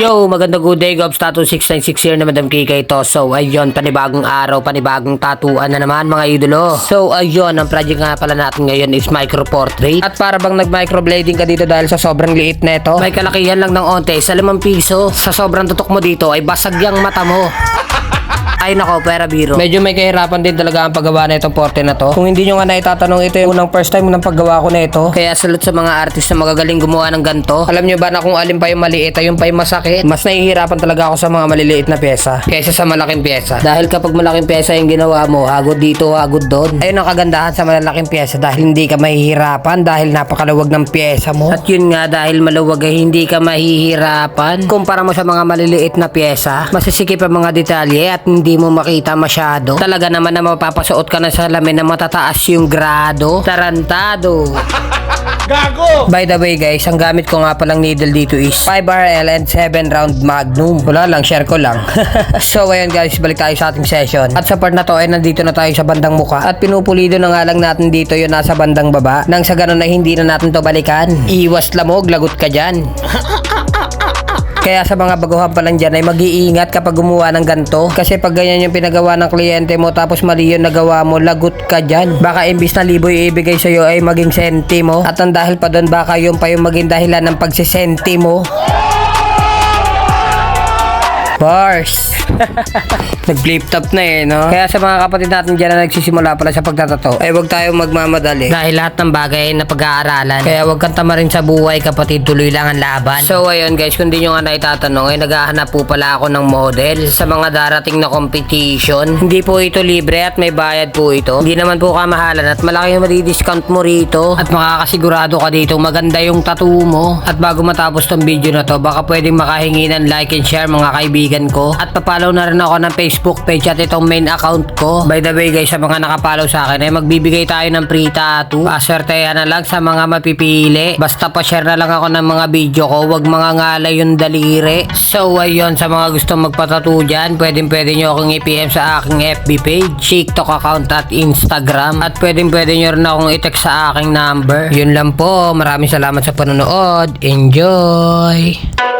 Yo, magandang good day, Gobs Tattoo 696 here na Madam Kikay to. So, ayun, panibagong araw, panibagong tatuan na naman mga idolo. So, ayun, ang project nga pala natin ngayon is micro portrait. At para bang nag-microblading ka dito dahil sa sobrang liit na ito, may kalakihan lang ng onte sa 5 piso. Sa sobrang tutok mo dito ay basag yung mata mo. Ay nako, pera biro. Medyo may kahirapan din talaga ang paggawa na itong porte na to. Kung hindi nyo nga naitatanong, ito yung unang first time ng paggawa ko na ito. Kaya salute sa mga artist na magagaling gumawa ng ganto. Alam nyo ba na kung alin pa yung maliit ay yung pa yung masakit? Mas nahihirapan talaga ako sa mga maliliit na pyesa kaysa sa malaking pyesa. Dahil kapag malaking pyesa yung ginawa mo, hagod dito, hagod doon. Ayun ang kagandahan sa malalaking pyesa dahil hindi ka mahihirapan dahil napakaluwag ng pyesa mo. At yun nga, dahil maluwag ay hindi ka mahihirapan. Kumpara mo sa mga maliliit na pyesa, masisikip ang mga detalye at hindi mo makita masyado. Talaga naman na mapapasuot ka na sa salamin na matataas yung grado. Tarantado. Gago! By the way guys, ang gamit ko nga palang needle dito is 5RL and 7 round magnum. Wala lang, share ko lang. So ayun guys, balik tayo sa ating session. At sa part na to ay nandito na tayo sa bandang muka. At pinupulido na nga lang natin dito yung nasa bandang baba. Nang sa ganun na hindi na natin to balikan. Iwas lamog, lagot ka dyan. Kaya sa mga baguhan pa lang dyan ay mag-iingat kapag gumawa ng ganto. Kasi pag ganyan yung pinagawa ng kliyente mo tapos mali yung nagawa mo, lagot ka dyan. Baka imbis na liboy ibigay sa'yo ay maging sentimo. At ang dahil pa doon baka yung pa yung maging dahilan ng pagsisentimo. Bars. Nag-flip top na eh, no? Kaya sa mga kapatid natin dyan na nagsisimula pala sa pagtatato, ay huwag tayong magmamadali. Dahil lahat ng bagay ay napag-aaralan. Kaya huwag kang tamarin sa buhay, kapatid. Tuloy lang ang laban. So ayun guys, kung di nyo nga naitatanong, ay naghahanap po pala ako ng model sa mga darating na competition. Hindi po ito libre at may bayad po ito. Hindi naman po kamahalan at malaki yung madi-discount mo rito. At makakasigurado ka dito maganda yung tattoo mo. At bago matapos tong video na to, baka pwedeng makahingi ng like and share mga kaibigan ko. At papalaw na rin ako ng Facebook page at itong main account ko. By the way guys, sa mga nakapalaw sa akin ay magbibigay tayo ng free tattoo. Aswertehan na lang sa mga mapipili. Basta pa-share na lang ako ng mga video ko. Huwag mga ngalay yung daliri. So ayun, sa mga gustong magpatattoo dyan, pwede nyo akong i-PM sa aking FB page, TikTok account at Instagram. At pwede nyo rin akong i-text sa aking number. Yun lang po. Maraming salamat sa panonood. Enjoy!